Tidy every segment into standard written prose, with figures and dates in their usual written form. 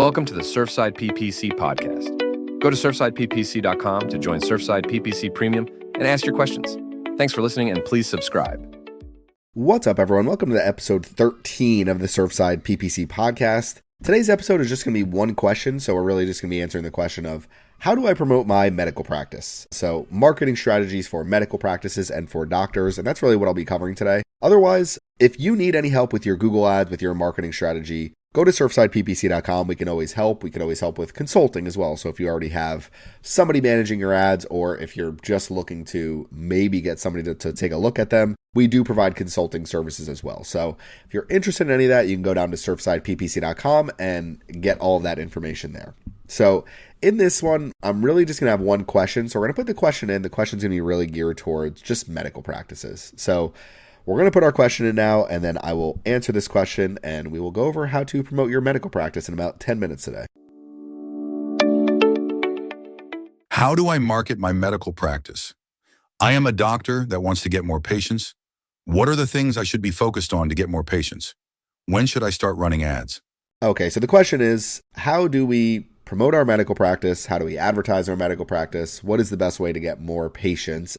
Welcome to the Surfside PPC podcast. Go to surfsideppc.com to join Surfside PPC Premium and ask your questions. Thanks for listening, and please subscribe. What's up, everyone? Welcome to episode 13 of the Surfside PPC podcast. Today's episode is just going to be one question, so we're really just going to be answering the question of how do I promote my medical practice? So marketing strategies for medical practices and for doctors, and that's really what I'll be covering today. Otherwise, if you need any help with your Google ads, with your marketing strategy, go to surfsideppc.com. We can always help. We can always help with consulting as well. So if you already have somebody managing your ads, or if you're just looking to maybe get somebody to take a look at them, we do provide consulting services as well. So if you're interested in any of that, you can go down to surfsideppc.com and get all of that information there. So in this one, I'm really just going to have one question. So we're going to put the question in. The question's going to be really geared towards just medical practices. So we're going to put our question in now, and then I will answer this question, and we will go over how to promote your medical practice in about 10 minutes today. How do I market my medical practice? I am a doctor that wants to get more patients. What are the things I should be focused on to get more patients? When should I start running ads? Okay, so the question is, how do we promote our medical practice? How do we advertise our medical practice? What is the best way to get more patients?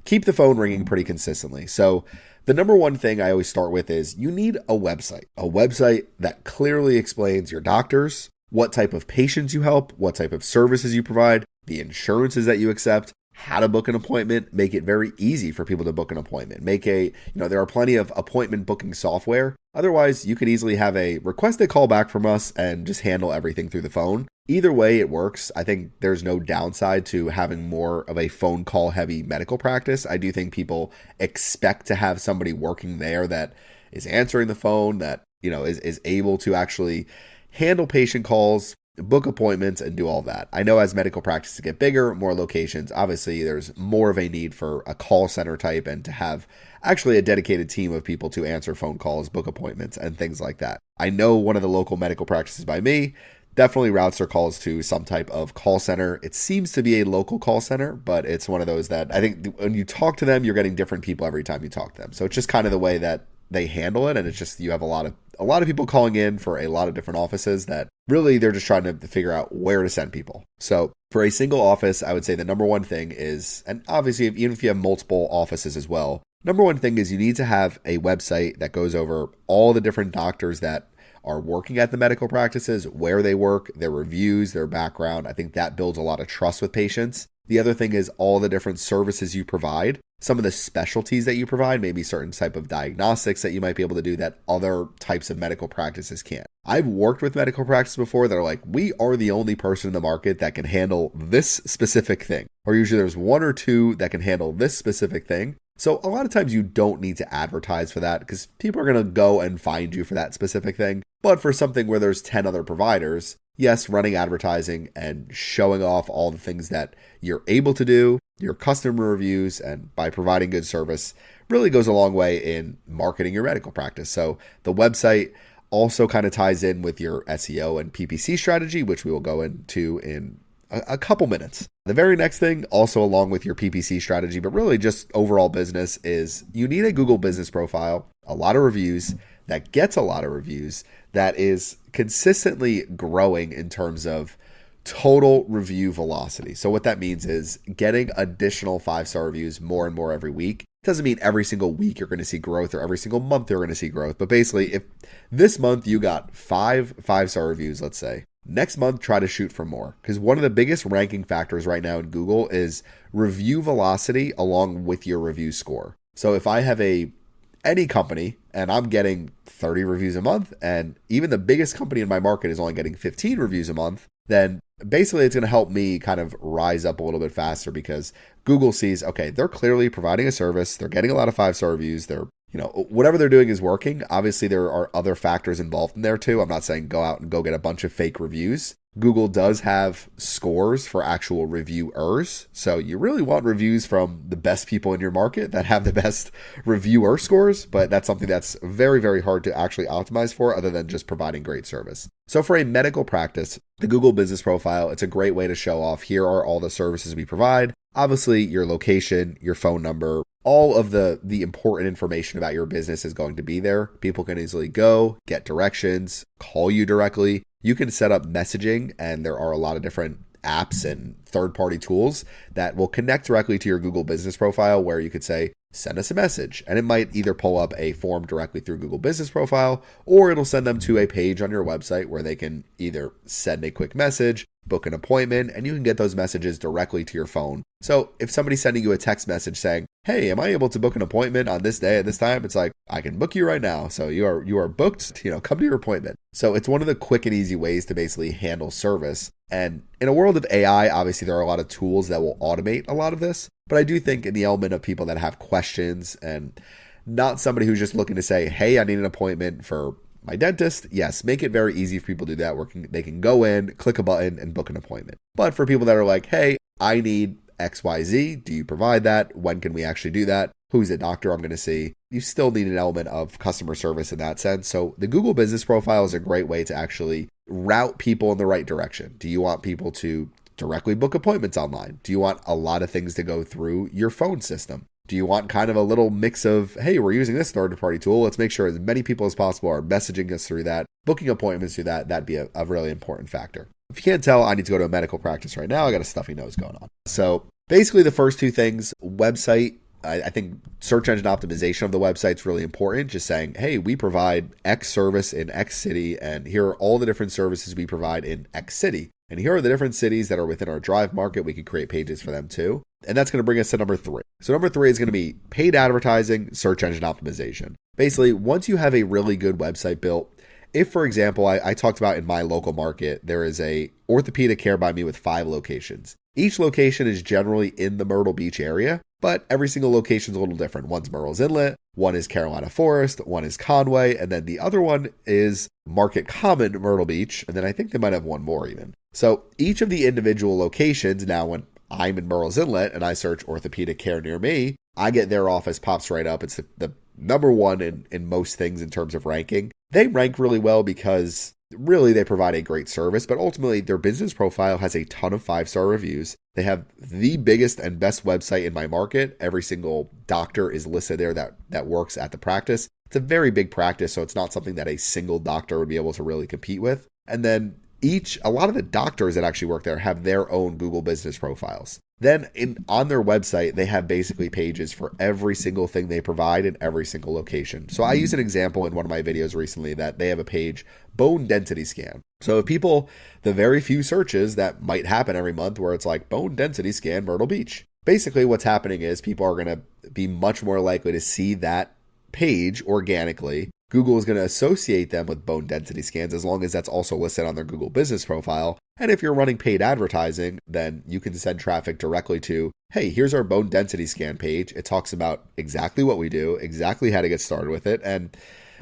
Keep the phone ringing pretty consistently. So the number one thing I always start with is you need a website that clearly explains your doctors, what type of patients you help, what type of services you provide, the insurances that you accept, how to book an appointment, make it very easy for people to book an appointment. There are plenty of appointment booking software. Otherwise, you could easily have a request a call back from us and just handle everything through the phone. Either way, it works. I think there's no downside to having more of a phone call heavy medical practice. I do think people expect to have somebody working there that is answering the phone, that, is able to actually handle patient calls, book appointments, and do all that. I know as medical practices get bigger, more locations, obviously there's more of a need for a call center type and to have actually a dedicated team of people to answer phone calls, book appointments, and things like that. I know one of the local medical practices by me definitely routes their calls to some type of call center. It seems to be a local call center, but it's one of those that I think when you talk to them, you're getting different people every time you talk to them. So it's just kind of the way that they handle it. And it's just, you have a lot of people calling in for a lot of different offices that really they're just trying to figure out where to send people. So for a single office, I would say the number one thing is, and obviously even if you have multiple offices as well, number one thing is you need to have a website that goes over all the different doctors that are working at the medical practices, where they work, their reviews, their background. I think that builds a lot of trust with patients. The other thing is all the different services you provide, some of the specialties that you provide, maybe certain type of diagnostics that you might be able to do that other types of medical practices can't. I've worked with medical practices before that are like, we are the only person in the market that can handle this specific thing. Or usually there's one or two that can handle this specific thing. So a lot of times you don't need to advertise for that because people are going to go and find you for that specific thing. But for something where there's 10 other providers, yes, running advertising and showing off all the things that you're able to do, your customer reviews, and by providing good service really goes a long way in marketing your medical practice. So the website also kind of ties in with your SEO and PPC strategy, which we will go into in a couple minutes. The very next thing, also along with your PPC strategy, but really just overall business, is you need a Google business profile, a lot of reviews, that gets a lot of reviews, that is consistently growing in terms of total review velocity. So what that means is getting additional 5-star reviews more and more every week. It doesn't mean every single week you're going to see growth or every single month you're going to see growth. But basically, if this month you got 5-star reviews, let's say, next month, try to shoot for more, because one of the biggest ranking factors right now in Google is review velocity along with your review score. So if I have any company and I'm getting 30 reviews a month, and even the biggest company in my market is only getting 15 reviews a month, then basically it's going to help me kind of rise up a little bit faster because Google sees, okay, they're clearly providing a service. They're getting a lot of 5-star reviews. They're whatever they're doing is working. Obviously, there are other factors involved in there too. I'm not saying go out and go get a bunch of fake reviews. Google does have scores for actual reviewers. So you really want reviews from the best people in your market that have the best reviewer scores, but that's something that's very, very hard to actually optimize for other than just providing great service. So for a medical practice, the Google business profile, it's a great way to show off, here are all the services we provide. Obviously, your location, your phone number, all of the important information about your business is going to be there. People can easily go, get directions, call you directly. You can set up messaging, and there are a lot of different apps and third-party tools that will connect directly to your Google Business Profile, where you could say, send us a message. And it might either pull up a form directly through Google Business Profile, or it'll send them to a page on your website where they can either send a quick message, book an appointment, and you can get those messages directly to your phone. So if somebody's sending you a text message saying, hey, am I able to book an appointment on this day at this time? It's like, I can book you right now. So you are booked, come to your appointment. So it's one of the quick and easy ways to basically handle service. And in a world of AI, obviously there are a lot of tools that will automate a lot of this. But I do think in the element of people that have questions and not somebody who's just looking to say, hey, I need an appointment for my dentist, yes, make it very easy for people to do that, where they can go in, click a button, and book an appointment. But for people that are like, hey, I need XYZ, do you provide that? When can we actually do that? Who's the doctor I'm going to see? You still need an element of customer service in that sense. So the Google Business Profile is a great way to actually route people in the right direction. Do you want people to directly book appointments online? Do you want a lot of things to go through your phone system? Do you want kind of a little mix of, hey, we're using this third-party tool, let's make sure as many people as possible are messaging us through that, booking appointments through that? That'd be a really important factor. If you can't tell, I need to go to a medical practice right now. I got a stuffy nose going on. So basically the first two things, website, I think search engine optimization of the website is really important. Just saying, hey, we provide X service in X city, and here are all the different services we provide in X city. And here are the different cities that are within our drive market. We could create pages for them too. And that's going to bring us to number 3. So number 3 is going to be paid advertising, search engine optimization. Basically, once you have a really good website built, if, for example, I talked about in my local market, there is a orthopedic care by me with 5 locations. Each location is generally in the Myrtle Beach area, but every single location is a little different. One's Murrells Inlet, one is Carolina Forest, one is Conway, and then the other one is Market Common, Myrtle Beach, and then I think they might have one more even. So each of the individual locations, now when I'm in Murrells Inlet and I search orthopedic care near me, I get their office pops right up. It's the number one in most things in terms of ranking. They rank really well because really they provide a great service, but ultimately their business profile has a ton of 5-star reviews. They have the biggest and best website in my market. Every single doctor is listed there that works at the practice. It's a very big practice, so it's not something that a single doctor would be able to really compete with. And then a lot of the doctors that actually work there have their own Google business profiles. Then on their website, they have basically pages for every single thing they provide in every single location. So I use an example in one of my videos recently that they have a page, bone density scan. So if people, the very few searches that might happen every month where it's like bone density scan Myrtle Beach. Basically what's happening is people are going to be much more likely to see that page organically. Google is going to associate them with bone density scans as long as that's also listed on their Google business profile. And if you're running paid advertising, then you can send traffic directly to, hey, here's our bone density scan page. It talks about exactly what we do, exactly how to get started with it, and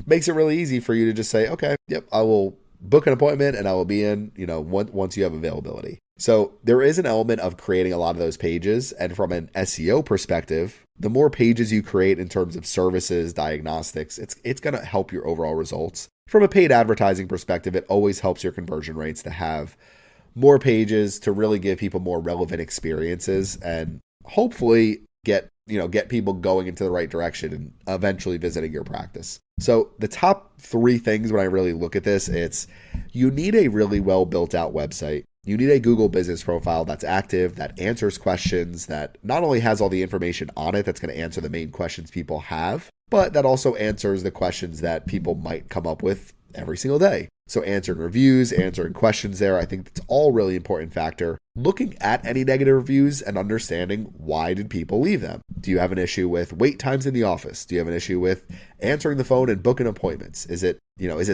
makes it really easy for you to just say, okay, yep, I will book an appointment and I will be in, once you have availability. So there is an element of creating a lot of those pages. And from an SEO perspective, the more pages you create in terms of services, diagnostics, it's going to help your overall results. From a paid advertising perspective, it always helps your conversion rates to have more pages to really give people more relevant experiences and hopefully get people going into the right direction and eventually visiting your practice. So the top 3 things when I really look at this, it's you need a really well built out website. You need a Google business profile that's active, that answers questions, that not only has all the information on it that's going to answer the main questions people have, but that also answers the questions that people might come up with every single day. So answering reviews, answering questions there, I think that's all really important factor. Looking at any negative reviews and understanding why did people leave them? Do you have an issue with wait times in the office? Do you have an issue with answering the phone and booking appointments? Is it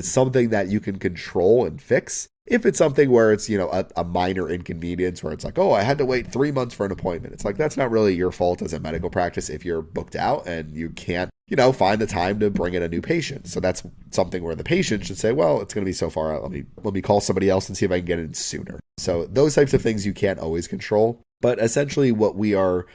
something that you can control and fix? If it's something where it's, a minor inconvenience where it's like, oh, I had to wait 3 months for an appointment. It's like, that's not really your fault as a medical practice if you're booked out and you can't, find the time to bring in a new patient. So that's something where the patient should say, well, it's going to be so far out. Let me call somebody else and see if I can get in sooner. So those types of things you can't always control. But essentially what we're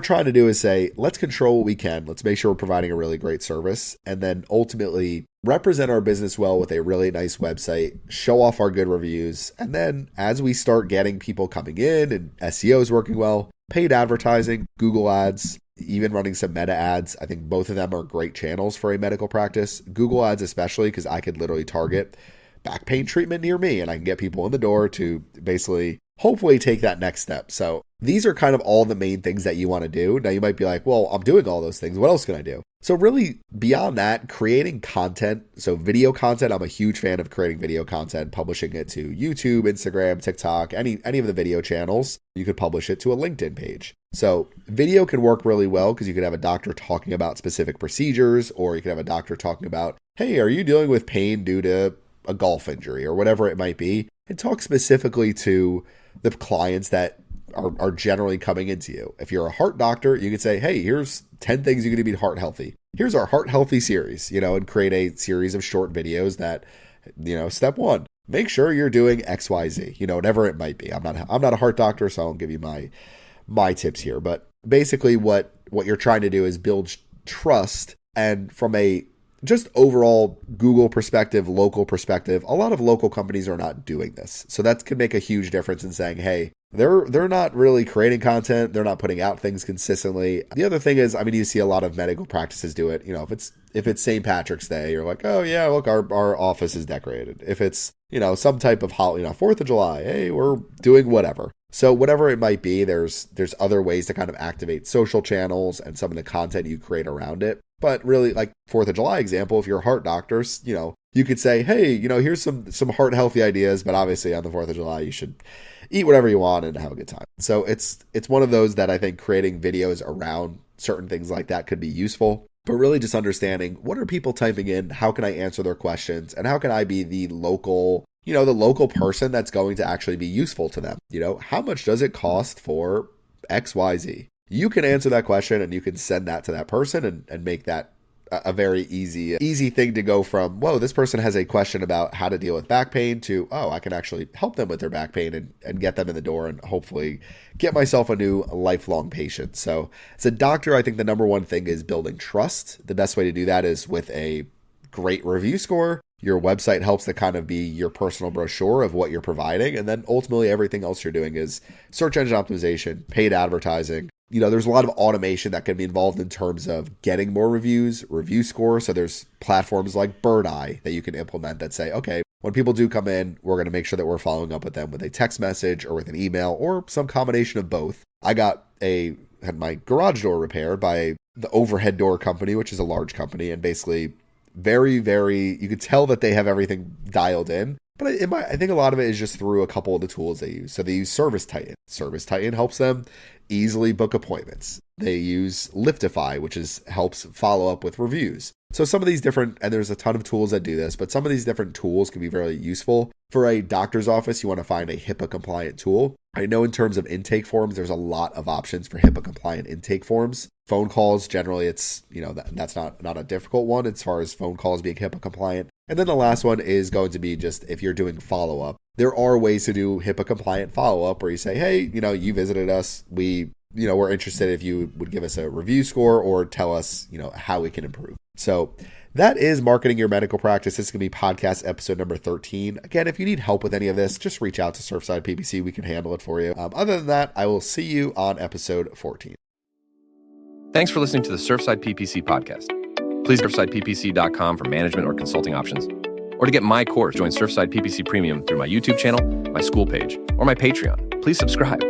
trying to do is say, let's control what we can. Let's make sure we're providing a really great service. And then ultimately represent our business well with a really nice website, show off our good reviews. And then as we start getting people coming in and SEO is working well, paid advertising, Google ads, even running some meta ads. I think both of them are great channels for a medical practice. Google ads especially, because I could literally target back pain treatment near me and I can get people in the door to basically hopefully take that next step. So these are kind of all the main things that you want to do. Now you might be like, well, I'm doing all those things. What else can I do? So really beyond that, creating content. So video content, I'm a huge fan of creating video content, publishing it to YouTube, Instagram, TikTok, any of the video channels. You could publish it to a LinkedIn page. So video can work really well because you could have a doctor talking about specific procedures, or you could have a doctor talking about, hey, are you dealing with pain due to a golf injury or whatever it might be, and talk specifically to the clients that are generally coming into you. If you're a heart doctor, you could say, hey, here's 10 things you can do to be heart healthy. Here's our heart healthy series, and create a series of short videos that, step one, make sure you're doing XYZ, whatever it might be. I'm not a heart doctor, so I won't give you my tips here, but basically what you're trying to do is build trust. And from a just overall Google perspective, local perspective, a lot of local companies are not doing this. So that could make a huge difference in saying, hey, they're not really creating content. They're not putting out things consistently. The other thing is, you see a lot of medical practices do it. If it's St. Patrick's Day, you're like, oh yeah, look, our office is decorated. If it's, some type of holiday, 4th of July, hey, we're doing whatever. So whatever it might be, there's other ways to kind of activate social channels and some of the content you create around it. But really, like 4th of July example, if you're heart doctors, you could say, hey, here's some heart healthy ideas, but obviously on the 4th of July, you should eat whatever you want and have a good time. So it's one of those that I think creating videos around certain things like that could be useful, but really just understanding what are people typing in, how can I answer their questions, and how can I be the local person that's going to actually be useful to them. How much does it cost for XYZ? You can answer that question and you can send that to that person and make that a very easy thing to go from, whoa, this person has a question about how to deal with back pain to, oh, I can actually help them with their back pain and get them in the door and hopefully get myself a new lifelong patient. So as a doctor, I think the number one thing is building trust. The best way to do that is with a great review score. Your website helps to kind of be your personal brochure of what you're providing. And then ultimately everything else you're doing is search engine optimization, paid advertising. There's a lot of automation that can be involved in terms of getting more reviews, review score. So there's platforms like Bird Eye that you can implement that say, okay, when people do come in, we're going to make sure that we're following up with them with a text message or with an email or some combination of both. I had my garage door repaired by the Overhead Door Company, which is a large company, and basically very, very, you could tell that they have everything dialed in. But I think a lot of it is just through a couple of the tools they use. So they use Service Titan. Service Titan helps them easily book appointments. They use Liftify, which helps follow up with reviews. So some of these different, and there's a ton of tools that do this, but some of these different tools can be very useful. For a doctor's office, you want to find a HIPAA compliant tool. I know in terms of intake forms, there's a lot of options for HIPAA compliant intake forms. Phone calls, generally it's, that's not a difficult one as far as phone calls being HIPAA compliant. And then the last one is going to be just if you're doing follow-up. There are ways to do HIPAA compliant follow-up where you say, hey, you visited us. We're interested if you would give us a review score or tell us, how we can improve. So that is marketing your medical practice. This is going to be podcast episode number 13. Again, if you need help with any of this, just reach out to Surfside PPC. We can handle it for you. Other than that, I will see you on episode 14. Thanks for listening to the Surfside PPC podcast. Please visit surfsideppc.com for management or consulting options. Or to get my course, join Surfside PPC Premium through my YouTube channel, my school page, or my Patreon. Please subscribe.